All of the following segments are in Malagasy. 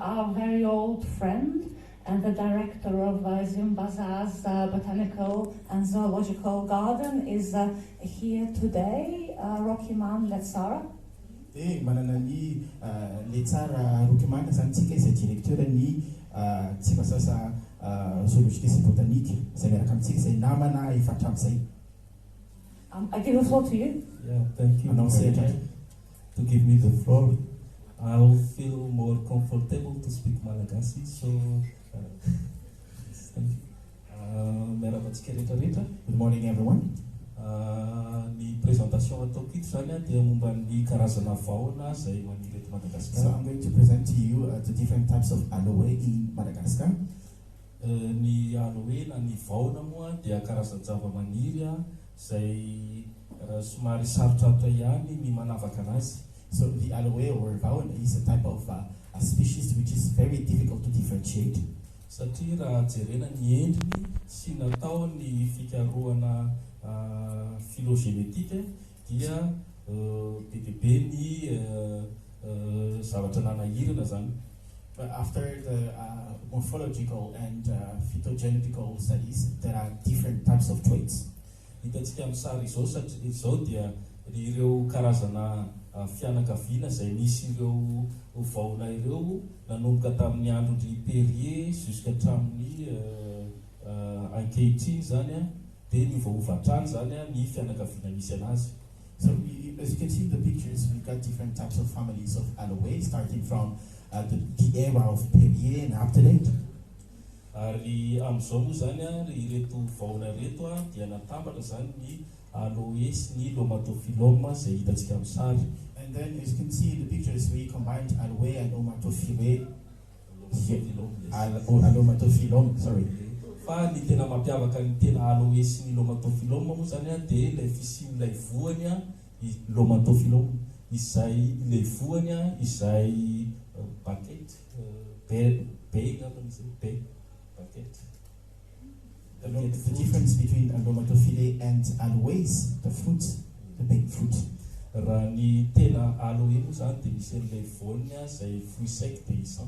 Our very old friend and the director of Zimbaza's Botanical and Zoological Garden is here today, Rokiman, Letsara. Manana ny Letsara Rokiman zany tsika izay directeur ny Tsipasasa zoologique sy botanique izay miaraka amintsika izay namana efatra amin'izay. I give the floor to you. Yeah, thank you to give me the floor. I'll feel more comfortable to speak Malagasy, so thank you. Good morning, everyone. Ny présentation ataoko ito zany dia momba ny karazana fauna izay maniry eto Madagascar. So I'm going to present to you the different types of aloe in Madagascar. Ny aloe na ny fauna moa dia karazan-java-maniry izay somary sarotrarotra ihany ny manavaka anazy. So the aloe or fauna is a type of a species which is very difficult to differentiate. Satria raha jerena ny endriny sy natao ny fikarohana filogenetika dia be ny zavatra nanahirana zany. But after the morphological and phytogenetical studies, there are different types of traits. Hitantsika amin'ny sary izao satria izao dia ireo karazana fianakaviana izay nisy ireo vaona ireo nanomboka tamin'ny andron'ny Perrier jusqu'hatramin'ny ankehitriny zany dia ny vahovatrany zany ny fianakaviana misy anazy. So as you can see in the pictures, we've got different types of families of aloe, starting from the era of Perrier and up to date. Ary amin'izao moa zany ireto vaona reto dia natambatra zany ny aloe sy ny lomatophyllum izay hitantsika amin'ny sary. And then as you can see in the pictures, we combined aloe and lomatophyllum, sorry. Fa ny tena mampiavaka ny tena aloe sy ny lomatophyllum moa zany dia ilay fisian'ilay voany lomatophyllum izay ilay voany izay baguette The difference between lomatophyllae and aloes, the fruit, the baked fruit. Raha ny tena aloe moa zany dia misy an'ilay voany izay fruit sec paysan.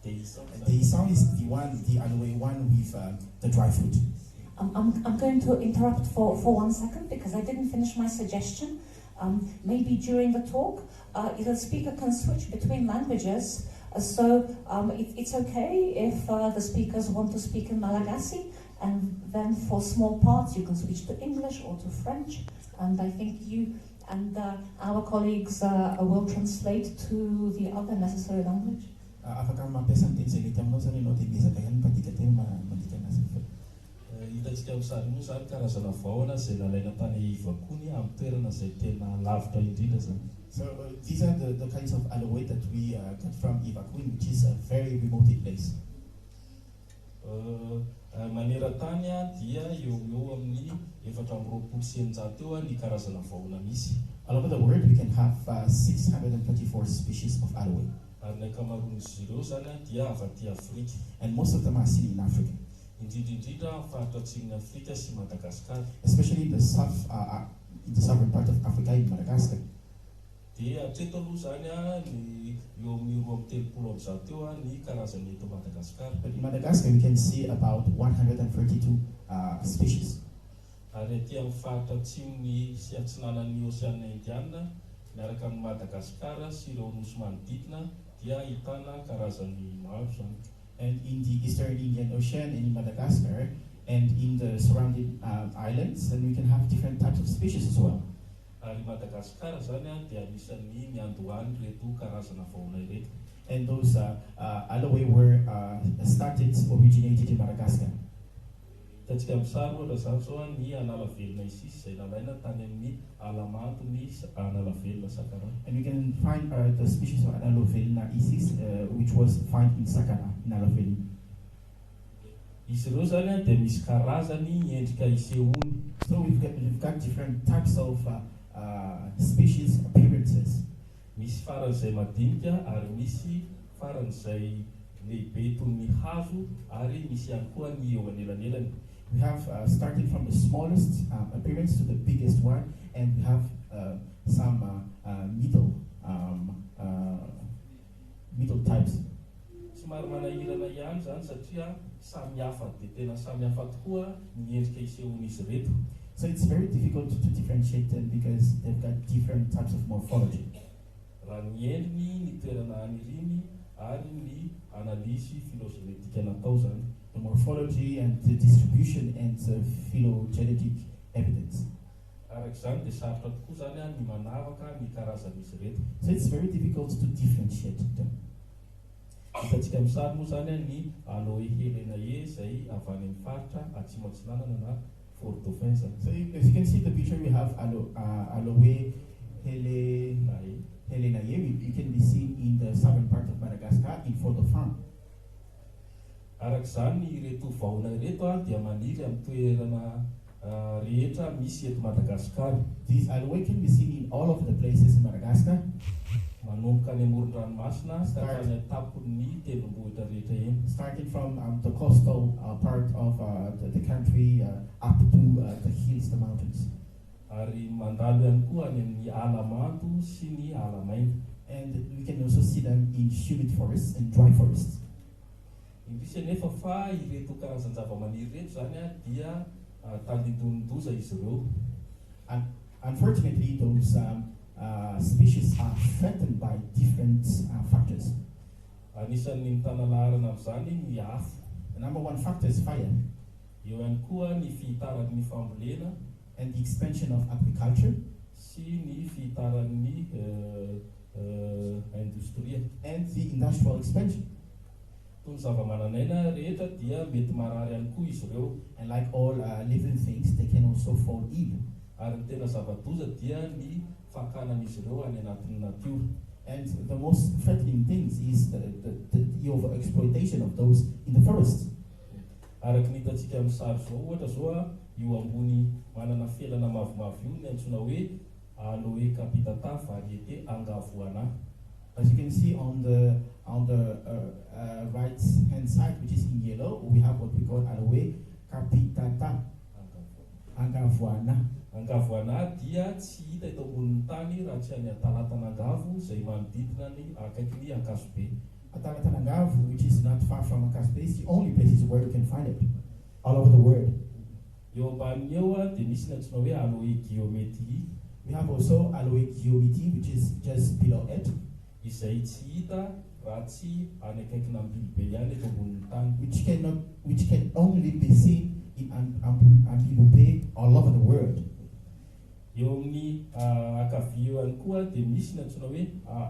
Paysan is the aloe one with the dry fruit. I'm going to interrupt for 1 second because I didn't finish my suggestion. Maybe during the talk, the speaker can switch between languages. So it's okay if the speakers want to speak in Malagasy, and then for small parts you can switch to English or to French. And I think you and our colleagues will translate to the other necessary language. Hitantsika amin'ny sary moa zany karazana vahoana izay nalaina tany Ivakony amin'ny toerana izay tena lavitra indrindra zany. So these are the kinds of aloe that we got from Ivakony, which is a very remote place. Maneran-tany dia eo amin'ny 420 eo ny karazana vahoana misy. All over the world, we can have 624 species of aloe. Ary ny ankamaroan'izy ireo zany dia avy aty Afrika. And most of them are seen in Africa. Indrindrindrindra amin'ny faritra atsimon'ny Afrika sy Madagasikara. Especially in the southern part of Africa, in Madagascar. Dia hatreto aloha zany ny eo amin'ny 230 eo ny karazany eto Madagasikara. But in Madagascar, we can see about 132 species. Ary aty amin'ny faritra atsimon'ny sy atsinanan'ny Oceana Indiana miaraka amin'ny Madagasikara sy ireo nosy manodidina dia ahitana karazany maro zany. And in the Eastern Indian Ocean and in Madagascar and in the surrounding islands, then we can have different types of species as well. Ary Madagasikara zany dia anisan'ny niandohany reto karazana vahoana ireto. And those aloe were originated in Madagascar. Hitantsika amin'ny sary ohatra zany zao ny analavelona isis izay nalaina tany amin'ny alamantony analavelona Sakara. And we can find the species of Aloe isis, which was found in Sakara, in Aloe. Izy ireo zany dia misy karazany endrika isehoany. So we've got different types of species appearances. Misy farany izay madinika ary misy farany izay lehibe toy ny hazo ary misy ihany koa ny eo anelanelany. We have starting from the smallest appearance to the biggest one, and we have some middle middle types. Somary manahirana ihany zany satria samy hafa dia tena samy hafa tokoa ny endrika isehon'izy reto. So it's very difficult to differentiate them because they've got different types of morphology. Raha ny endriny, ny toerana aniriny ary ny analisy filozoretika natao zany. The morphology and the distribution and the phylogenetic evidence. Arak'izany dia sarotra tokoa zany ny manavaka ny karazan'izy reto. So it's very difficult to differentiate them. Hitantsika amin'ny sary moa zany ny Aloe helenae izay avy any amin'ny faritra atsimo atsinanana na Fort Dauphin zany. So as you can see the picture, we have Aloe helenae. You can be seen in the southern part of Madagascar in Fort Dauphin. Arak'izany ireto vahona ireto dia maniry amin'ny toerana rehetra misy eto Madagasikara. These Aloe can be seen in all of the places in Madagascar. Manomboka any amoron-dranomasina sy hatrany tapon'ny tendrombohitra rehetra eny. Starting from the coastal part of the country up to the hills, the mountains. Ary mandalo ihany koa any amin'ny ala mando sy ny ala maina. And we can also see them in humid forests and dry forests. Indrisy anefa fa ireto karazan-java-maniry reto zany dia tandindondoza izy ireo. Unfortunately, those species are threatened by different factors. Anisan'ny mitana laharana amin'izany ny afo. The number one factor is fire. Eo ihany koa ny fihitaran'ny fambolena and the expansion of agriculture sy ny fihitaran'ny industria and the industrial expansion. Toy ny zava-mananaina rehetra dia mety marary ihany koa izy ireo. And like all living things, they can also fall ill. Ary ny tena zava-doza dia ny fakanan'izy ireo any anatin'ny natiora. And the most threatening things is the overexploitation of those in the forest. Araky ny hitantsika amin'ny sary zao ohatra zao io ambony manana felana mavomavo io ny antsoina hoe Aloe capitata variété angavoana. As you can see on the right hand side, which is in yellow, we have what we call Aloe capitata angavoana. Angavoana dia tsy hita eto ambonin'ny tany raha tsy any Talatanangavo izay manodidina ny akaiky ny Ankasobe. Talatanangavo, which is not far from Ankasobe, is the only places where you can find it all over the world. Eo ambaniny eo dia misy ny antsoina hoe Aloe geometrie. We have also Aloe geometrie, which is just below it, izay tsy hita raha tsy any akaikina Ambilobe ihany eto ambonin'ny tany. which can only be seen in Ambilobe all over the world. Eo amin'ny akavia eo ihany koa dia misy ny antsoina hoe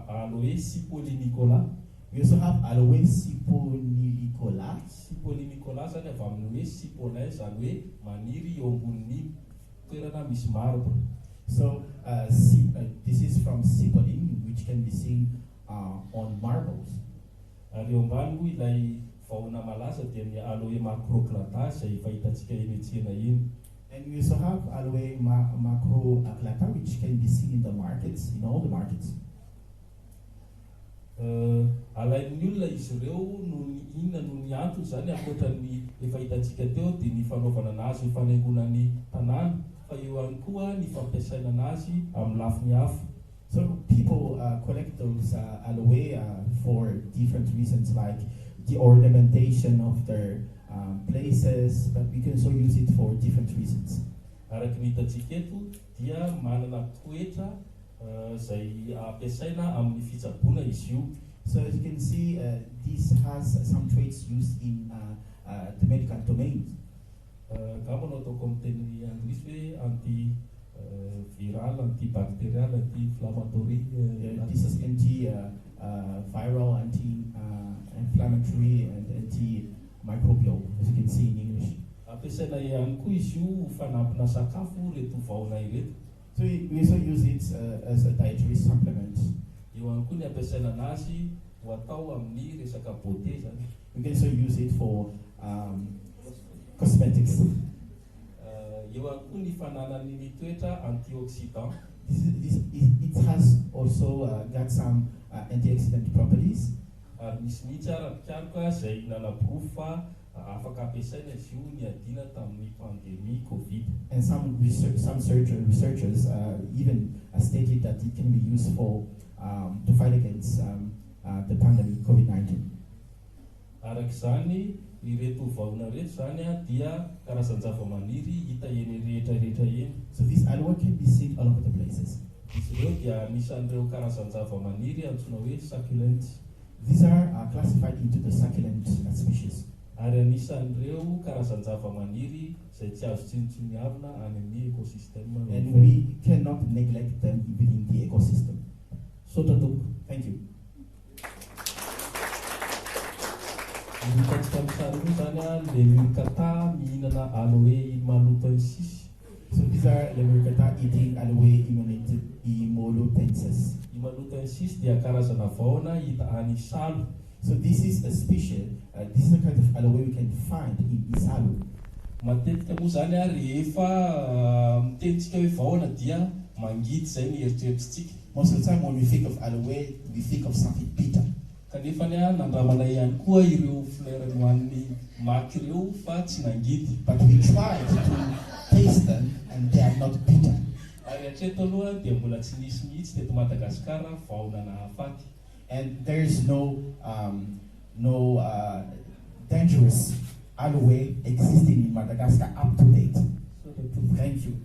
Aloe sipolinicola. We also have Aloe sipolinicola. Sipolinicola zany avy amin'ny hoe sipolin zany hoe maniry eo ambonin'ny toerana misy marbre. So this is from Cipollin, which can be seen on marbles. Ary eo ambany moa ilay vahona malaza dia ny Aloe macroclata izay fahitantsika eny an-tsena eny. And we also have Aloe macroclata, which can be seen in the markets, in all the markets. Alain'ny olona izy ireo no ny inona no ny antony zany ankoatran'ny efa hitantsika teo dia ny fanaovana anazy ny fanaingonan'ny tanàna fa eo ihany koa ny fampiasaina anazy amin'ny lafiny hafa. So people collect those Aloe for different reasons, like the ornamentation of their places, but we can also use it for different reasons. Araky ny hitantsika eto dia manana toetra izay ampiasaina amin'ny fitsaboana izy io. So as you can see, this has some traits used in the medical domain. Gamba no ataoko amin'ny teny anglisy hoe antiviral, antibacterial, anti-inflammatory. This is anti-viral, anti-inflammatory, and antimicrobial, as you can see in English. Ampiasaina ihany koa izy io fanampina sakafo reto vahona ireto. So we also use it as a dietary supplement. Eo ihany koa ny ampiasaina anazy ho atao amin'ny resaka beauté zany. We can also use it for cosmetics. Eo ihany koa ny fananany ny toetra antioxydant. It has also got some antioxidant properties. ary misy mihitsy ara-pikariko izay nanaboro fa afaka ampiasaina izy io niadina tamin'ny pandémie Covid. And some researchers even stated that it can be used for to fight against the pandemic COVID-19. Arak'izany ireto vahona reto zany dia karazan-java-maniry hita eny rehetrarehetra eny. So this aloe can be seen all over the places. Izy ireo dia anisan'ireo karazan-java-maniry antsoina hoe succulent. These are classified into the succulent species. Ary anisan'ireo karazan-java-maniry izay tsy azo tsinotsiniavina any amin'ny ekosistema. And we cannot neglect them within the ecosystem. So thank you. Mitatsika misary io zany le muricata mihinana aloe maloto sisy. So these are lemuricata eating aloe imolotensis. Maloto sisy dia karazana vahona hita any Salo. So this is a species, this is a kind of aloe we can find in Isalo. Matetika moa zany rehefa mitentsika hoe vahona dia mangidy zay ny eritreritrintsika. Most of the time when we think of aloe, we think of something bitter. Kanefa nandramana ihany koa ireo fleur hoan'ny maky ireo fa tsy nangidy. But we tried to taste them and they are not bitter. Ary hatreto aloha dia mbola tsy nisy mihitsy teto Madagasikara vahona nahafaty. And there is no dangerous aloe existing in Madagascar up to date. So thank you.